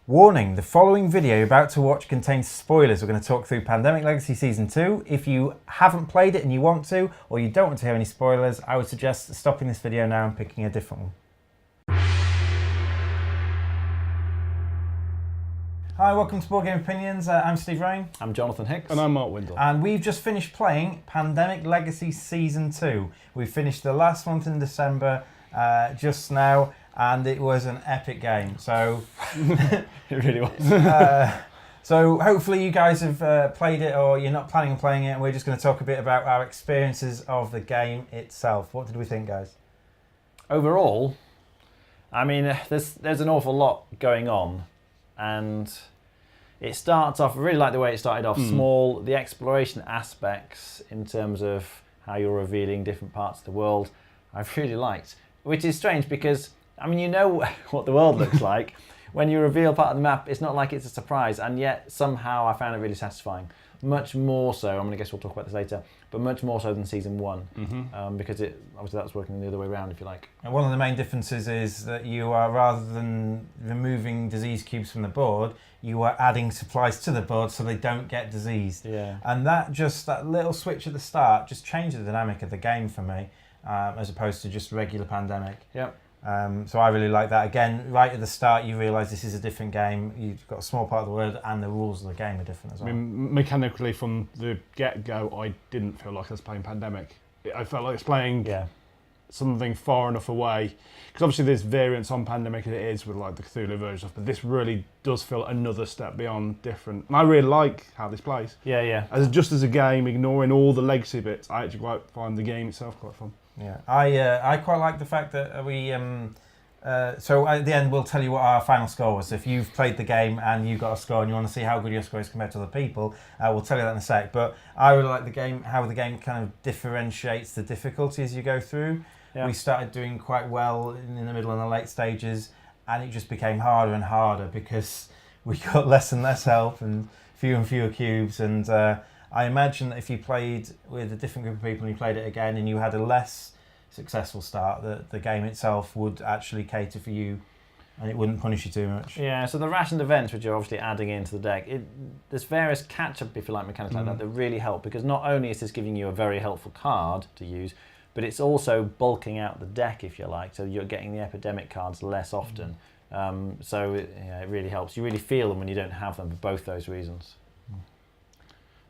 Warning, the following video you're about to watch contains spoilers. We're going to talk through Pandemic Legacy Season 2. If you haven't played it and you want to, or you don't want to hear any spoilers, I would suggest stopping this video now and picking a different one. Hi, welcome to Board Game Opinions. I'm Steve Rain. I'm Jonathan Hicks. And I'm Mark Windle. And we've just finished playing Pandemic Legacy Season 2. We finished the last month in December just now, and it was an epic game. So It really was. So hopefully you guys have played it, or you're not planning on playing it, and we're just going to talk a bit about our experiences of the game itself. What did we think, guys? Overall, I mean, there's an awful lot going on, and it starts off, I really like the way it started off small. The exploration aspects in terms of how you're revealing different parts of the world, I've really liked. Which is strange because, I mean, you know what the world looks like. When you reveal part of the map, it's not like it's a surprise, and yet somehow I found it really satisfying. Much more so, I guess we'll talk about this later, but much more so than Season 1, because obviously that's working the other way around, if you like. And one of the main differences is that you are, rather than removing disease cubes from the board, you are adding supplies to the board so they don't get diseased. Yeah. And that little switch at the start just changed the dynamic of the game for me, as opposed to just regular Pandemic. Yep. So I really like that. Again, right at the start, you realise this is a different game. You've got a small part of the world, and the rules of the game are different as well. I mean, mechanically from the get-go, I didn't feel like I was playing Pandemic. I felt like I was playing something far enough away. Because obviously there's variants on Pandemic as it is with like the Cthulhu version stuff, but this really does feel another step beyond different. And I really like how this plays. Yeah, yeah. Just as a game, ignoring all the legacy bits, I actually quite find the game itself quite fun. Yeah, I quite like the fact that we. So at the end, we'll tell you what our final score was. So if you've played the game and you've got a score and you want to see how good your score is compared to other people, we'll tell you that in a sec. But I really like the game, how the game kind of differentiates the difficulty as you go through. Yeah. We started doing quite well in the middle and the late stages, and it just became harder and harder because we got less and less help and fewer cubes. And I imagine that if you played with a different group of people and you played it again and you had a less successful start, that the game itself would actually cater for you and it wouldn't punish you too much. Yeah, so the rationed events, which you're obviously adding into the deck, there's various catch-up, if you like, mechanics like that really help, because not only is this giving you a very helpful card to use, but it's also bulking out the deck, if you like, so you're getting the epidemic cards less often. So it really helps. You really feel them when you don't have them for both those reasons.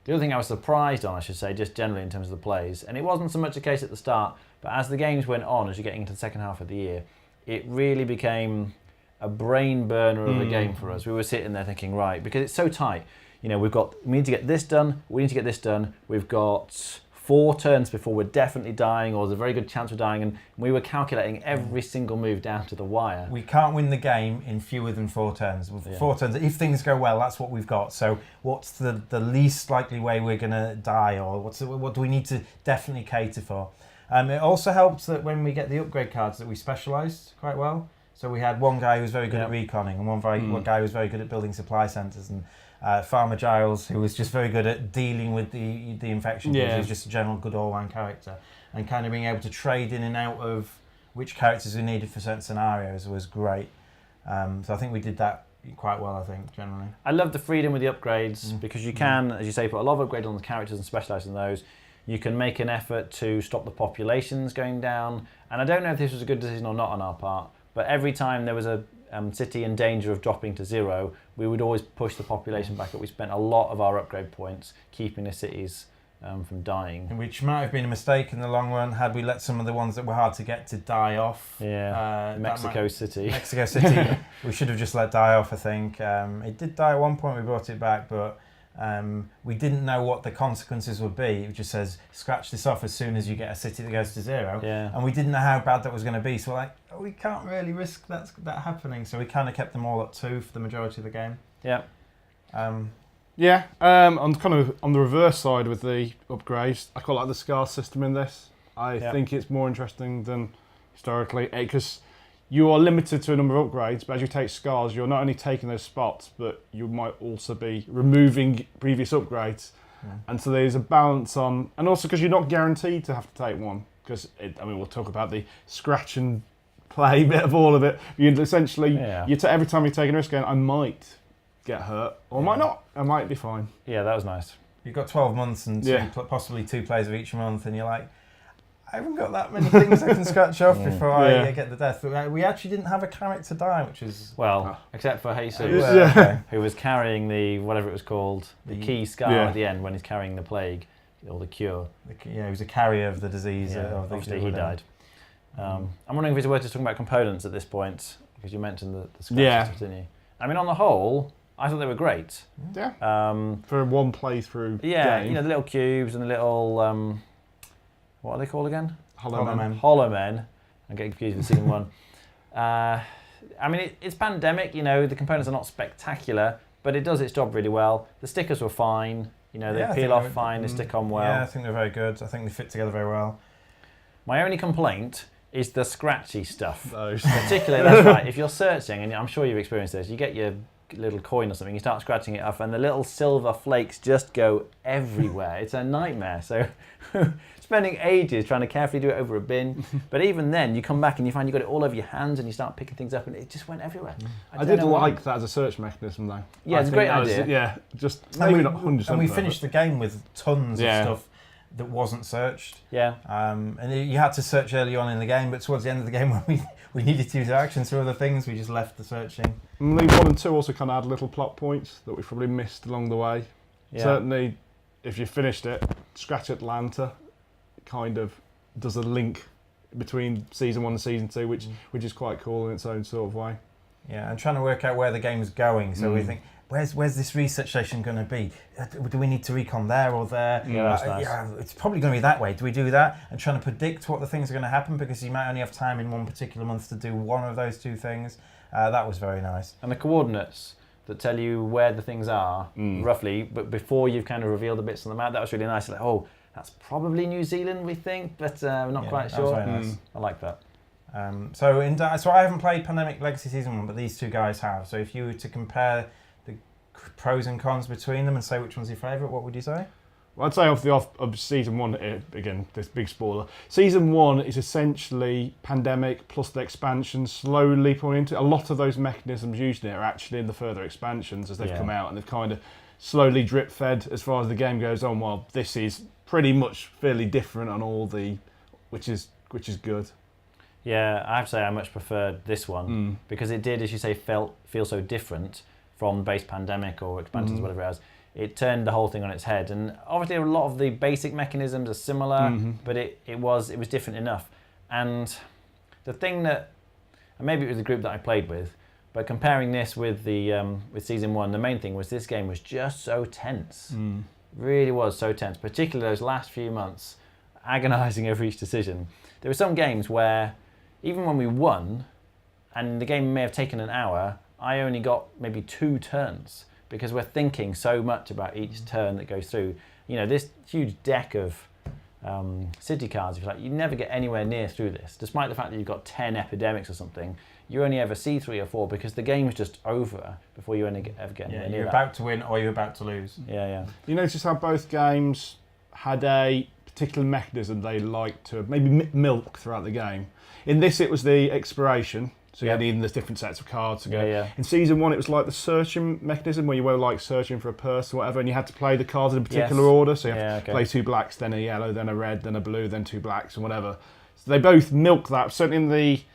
The other thing I was surprised on, I should say, just generally in terms of the plays, and it wasn't so much the case at the start, but as the games went on, as you're getting into the second half of the year, it really became a brain burner of a game for us. We were sitting there thinking, right, because it's so tight. You know, we need to get this done, we need to get this done, we've got 4 turns before we're definitely dying, or there's a very good chance we're dying, and we were calculating every single move down to the wire. We can't win the game in fewer than 4 turns. 4 turns, if things go well, that's what we've got. So what's the least likely way we're going to die, or what do we need to definitely cater for? It also helps that when we get the upgrade cards that we specialised quite well. So we had one guy who was very good at reconning, and one guy who was very good at building supply centres, and Farmer Giles, who was just very good at dealing with the infection. He was just a general good all-round character, and kind of being able to trade in and out of which characters we needed for certain scenarios was great. So I think we did that quite well, I think, generally. I love the freedom with the upgrades, because you can, as you say, put a lot of upgrades on the characters and specialise in those. You can make an effort to stop the populations going down, and I don't know if this was a good decision or not on our part, but every time there was a city in danger of dropping to 0, we would always push the population back up. We spent a lot of our upgrade points keeping the cities from dying. Which might have been a mistake in the long run had we let some of the ones that were hard to get to die off. Yeah, Mexico City. Mexico City, we should have just let die off, I think. It did die at one point, we brought it back, but we didn't know what the consequences would be. It just says, scratch this off as soon as you get a city that goes to 0. Yeah. And we didn't know how bad that was going to be. So we're like, we can't really risk that happening. So we kind of kept them all at 2 for the majority of the game. Yeah. On the reverse side with the upgrades, I quite like the scar system in this. I think it's more interesting than historically, because you are limited to a number of upgrades, but as you take scars, you're not only taking those spots, but you might also be removing previous upgrades. And so there's a balance on, and also because you're not guaranteed to have to take one, because we'll talk about the scratch and play, bit of all of it. You essentially, Yeah. every time you take a risk, going, I might get hurt, or I might not. I might be fine. Yeah, that was nice. You've got 12 months and Yeah. possibly 2 plays of each month, and you're like, I haven't got that many things I can scratch off before I get the death. We actually didn't have a character die, which is... Well, except for Jesus, okay. who was carrying the, whatever it was called, the key scar at the end when he's carrying the plague, or the cure. Yeah, he was a carrier of the disease. Obviously he died. I'm wondering if it's worth just talking about components at this point, because you mentioned the scratch stuff, didn't you? I mean, on the whole, I thought they were great. Yeah. For a one playthrough game. You know, the little cubes and the little... what are they called again? Hollow Men. Hollow Men. I'm getting confused with season 1. I mean, it's pandemic, the components are not spectacular, but it does its job really well. The stickers were fine, they peel off fine, they stick on well. Yeah, I think they're very good. I think they fit together very well. My only complaint is the scratchy stuff. Those. Particularly, that's right, if you're searching, and I'm sure you've experienced this, you get your little coin or something, you start scratching it off and the little silver flakes just go everywhere. It's a nightmare. So spending ages trying to carefully do it over a bin, but even then you come back and you find you've got it all over your hands and you start picking things up and it just went everywhere. I did like that as a search mechanism though. Yeah, it's a great idea. Just maybe not 100%. And we finished the game with tons of Yeah. stuff that wasn't searched. Yeah. And you had to search early on in the game, but towards the end of the game when we needed to use actions for other things, we just left the searching. League 1 and 2 also kind of had little plot points that we probably missed along the way. Yeah. Certainly, if you finished it, Scratch Atlanta kind of does a link between season 1 and season 2, which is quite cool in its own sort of way. Yeah, and trying to work out where the game's going. So we think, where's this research station going to be? Do we need to recon there or there? Yeah, that's nice. Yeah, it's probably going to be that way. Do we do that? And trying to predict what the things are going to happen because you might only have time in one particular month to do one of those 2 things. That was very nice. And the coordinates that tell you where the things are, roughly, but before you've kind of revealed the bits on the map, that was really nice. Like, oh, that's probably New Zealand, we think, but we're not quite sure. That was very nice. I like that. So I haven't played Pandemic Legacy Season 1, but these 2 guys have. So if you were to compare the pros and cons between them and say which one's your favourite, what would you say? Well, I'd say of season 1, again, this big spoiler. Season 1 is essentially Pandemic plus the expansion slowly pulling into. A lot of those mechanisms used in it are actually in the further expansions as they've come out, and they've kind of slowly drip fed as far as the game goes on. While this is pretty much fairly different on all the, which is good. Yeah, I have to say I much preferred this one because it did, as you say, feel so different from base Pandemic or expansions, whatever it was. It turned the whole thing on its head, and obviously a lot of the basic mechanisms are similar, but it was different enough. And the thing that, and maybe it was the group that I played with, but comparing this with the with season 1, the main thing was this game was just so tense. Really was so tense, particularly those last few months, agonising over each decision. There were some games where even when we won, and the game may have taken an hour, I only got maybe 2 turns. Because we're thinking so much about each turn that goes through. This huge deck of city cards, if you like, you never get anywhere near through this. Despite the fact that you've got 10 epidemics or something, you only ever see 3 or 4 because the game's just over before you ever get anywhere near you're that. about to win or you're about to lose. Yeah. You notice how both games had a particular mechanism they liked to maybe milk throughout the game. In this, it was the exploration. So you had even there's different sets of cards to go. Yeah. In season 1, it was like the searching mechanism where you were like searching for a person or whatever, and you had to play the cards in a particular order. So you have to play 2 blacks, then a yellow, then a red, then a blue, then 2 blacks, and whatever. So they both milk that. Certainly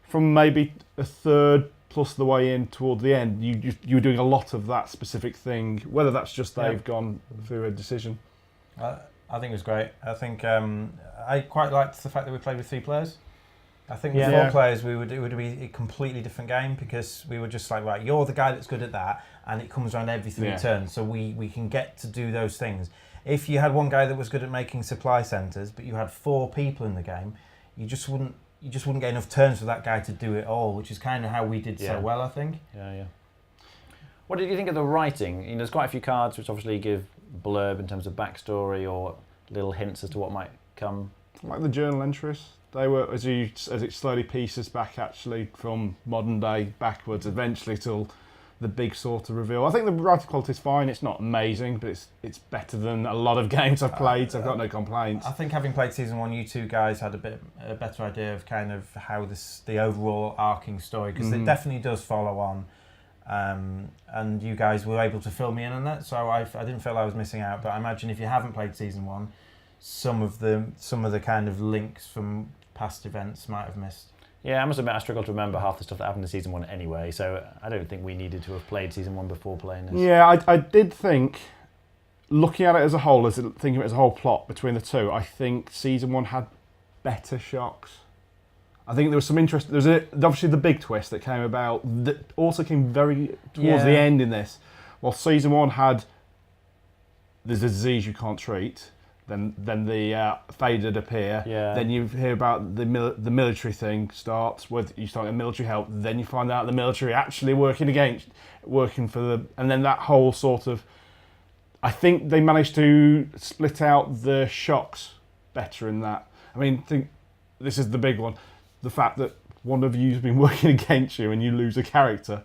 from maybe a third plus the way in toward the end, you were doing a lot of that specific thing. Whether that's just they've gone through a decision. I think it was great. I think I quite liked the fact that we played with 3 players. I think with 4 players, it would be a completely different game because we were just like, right, you're the guy that's good at that, and it comes around every 3 turns, so we can get to do those things. If you had one guy that was good at making supply centres, but you had 4 people in the game, you just wouldn't get enough turns for that guy to do it all, which is kind of how we did so well, I think. Yeah. What did you think of the writing? There's quite a few cards which obviously give blurb in terms of backstory or little hints as to what might come. Like the journal entries. They were, as it slowly pieces back actually from modern day backwards, eventually till the big sort of reveal. I think the writing quality is fine. It's not amazing, but it's better than a lot of games I've played, so I've got no complaints. I think having played season 1, you two guys had a better idea of kind of how the overall arcing story, because it definitely does follow on. And you guys were able to fill me in on that, so I didn't feel I was missing out. But I imagine if you haven't played season 1, some of the kind of links from past events might have missed. Yeah, I must admit I struggle to remember half the stuff that happened in season 1 anyway, so I don't think we needed to have played season 1 before playing this. Yeah, I did think, looking at it as a whole, thinking of it as a whole plot between the two, I think season 1 had better shocks. I think there was some interest. There was obviously the big twist that came about that also came very towards the end in this. While season 1 had there's a disease you can't treat, then the faded appear. Yeah. Then you hear about the military thing starts with you start getting military help. Then you find out the military actually working for the, and then that whole sort of. I think they managed to split out the shocks better in that. I mean, this is the big one. The fact that one of you's been working against you and you lose a character.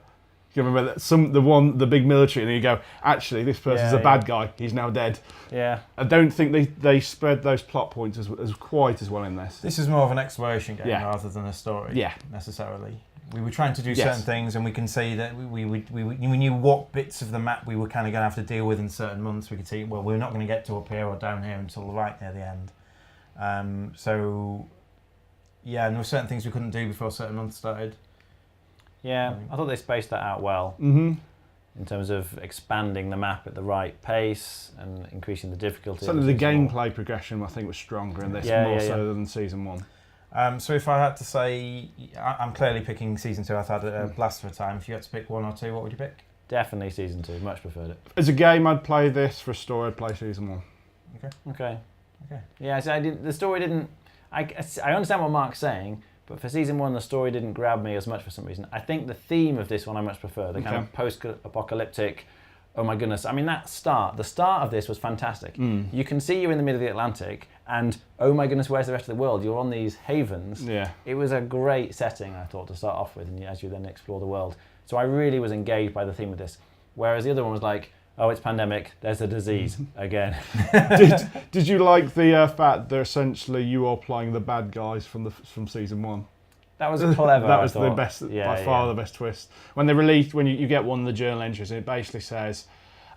You remember that the big military, and then you go, actually, this person's a bad guy. He's now dead. Yeah. I don't think they spread those plot points as quite as well in this. This is more of an exploration game rather than a story. Necessarily. We were trying to do certain things, and we can see that we knew what bits of the map we were kind of going to have to deal with in certain months. We could see, well, we're not going to get to up here or down here until right near the end. Yeah, and there were certain things we couldn't do before certain months started. Yeah, I thought they spaced that out well in terms of expanding the map at the right pace and increasing the difficulty. Certainly the gameplay progression, I think, was stronger in this, more so than season 1. So if I had to say, I'm clearly picking season 2. I've had a blast of a time. If you had to pick 1 or 2, what would you pick? Definitely season 2. Much preferred it. As a game, I'd play this. For a story, I'd play season 1. Okay. Yeah, so the story didn't. I understand what Mark's saying, but for season 1, the story didn't grab me as much for some reason. I think the theme of this one I much prefer. The kind of post-apocalyptic. Oh my goodness! I mean, the start of this was fantastic. You can see you're in the middle of the Atlantic, and oh my goodness, where's the rest of the world? You're on these havens. Yeah. It was a great setting, I thought, to start off with, and as you then explore the world. So I really was engaged by the theme of this. Whereas the other one was like, oh, it's pandemic. There's a disease again. Did you like the fact that essentially you are playing the bad guys from season 1? That was clever. That was the best, by far the best twist. When they released, when you get one of the journal entries, and it basically says,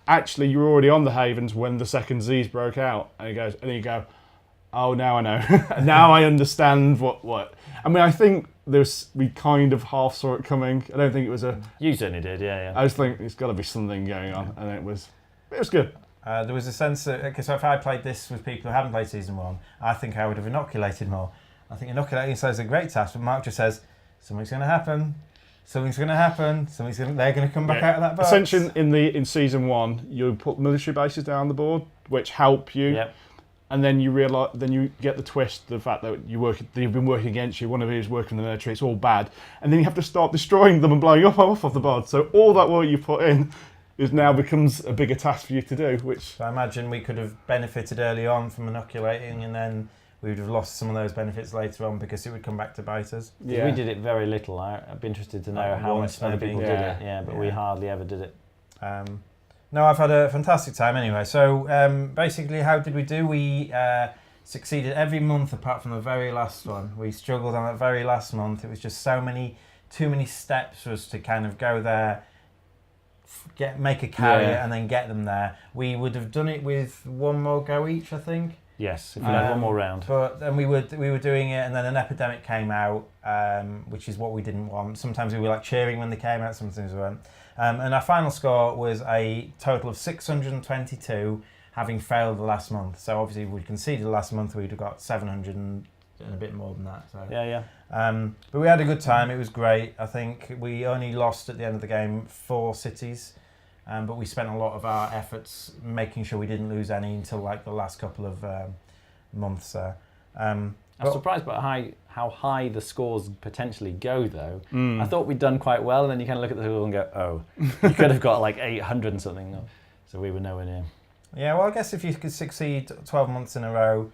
actually, you were already on the havens when the second disease broke out, and then you go, oh, now I know. Now I understand what. I mean, I think we kind of half saw it coming. I don't think it was a. You certainly did, yeah. I just think there's got to be something going on, and it was good. There was a sense that, because if I played this with people who haven't played season 1, I think I would have inoculated more. I think inoculating is a great task, but Mark just says, something's going to happen. Something's going to happen. They're going to come back out of that box. Essentially, in season 1, you put military bases down the board, which help you. Yep. And then you realise, then you get the twist, the fact that they've been working against you. One of you is working in the military. It's all bad, and then you have to start destroying them and blowing up off the board. So all that work you put in now becomes a bigger task for you to do. Which so I imagine we could have benefited early on from inoculating, and then we would have lost some of those benefits later on because it would come back to bite us. Yeah. We did it very little. I'd be interested to know how much other people did it. Yeah, but we hardly ever did it. No, I've had a fantastic time anyway. So basically, how did we do? We succeeded every month apart from the very last one. We struggled on that very last month. It was just too many steps for us to kind of go there, make a carrier, and then get them there. We would have done it with one more go each, I think. Yes, if we had one more round. But then we were doing it, and then an epidemic came out, which is what we didn't want. Sometimes we were like cheering when they came out, sometimes we weren't. And our final score was a total of 622, having failed the last month. So obviously, if we conceded the last month, we'd have got 700 and a bit more than that. So yeah. But we had a good time. It was great. I think we only lost at the end of the game 4 cities. But we spent a lot of our efforts making sure we didn't lose any until like the last couple of months. I'm surprised by how high the scores potentially go, though. I thought we'd done quite well, and then you kind of look at the score and go, oh, you could have got like 800 and something. So we were nowhere near. Yeah, well, I guess if you could succeed 12 months in a row,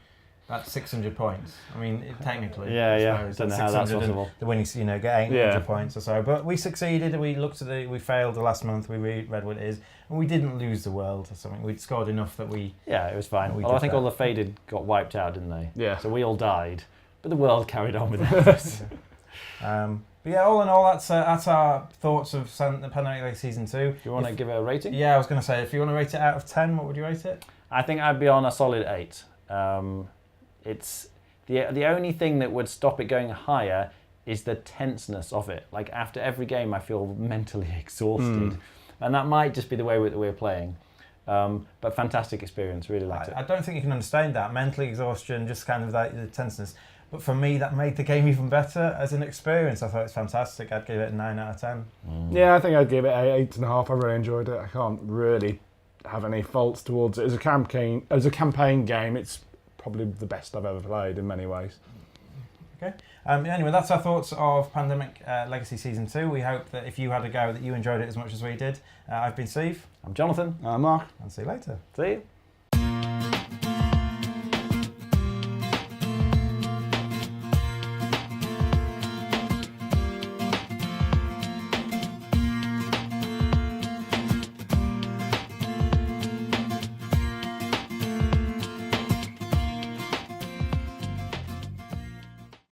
That's 600 points. I mean, technically. Yeah, yeah. So it's Don't know like how that's 600 and possible. the winning, get 800 Yeah. points or so. But we succeeded. We failed the last month. We read what it is, and we didn't lose the world or something. We'd scored enough that we. Yeah, it was fine. We Well, I did think that. all the faded got wiped out, didn't they? Yeah. So we all died, but the world carried on without us. But yeah, all in all, that's our thoughts of Pandemic Legacy Season 2. Do you want to give it a rating? Yeah, I was going to say, if you want to rate it out of 10, what would you rate it? I think I'd be on a solid 8. It's the only thing that would stop it going higher is the tenseness of it. Like after every game, I feel mentally exhausted, and that might just be the way we're playing. But fantastic experience, really liked it. I don't think you can understand that. Mental exhaustion, just kind of that the tenseness. But for me, that made the game even better as an experience. I thought it was fantastic. I'd give it a 9 out of 10. Yeah, I think I'd give it an 8.5. I really enjoyed it. I can't really have any faults towards it. As a campaign game, it's probably the best I've ever played in many ways. Okay. Anyway, that's our thoughts of Pandemic Legacy Season 2. We hope that if you had a go, that you enjoyed it as much as we did. I've been Steve. I'm Jonathan. Mark. And see you later. See you.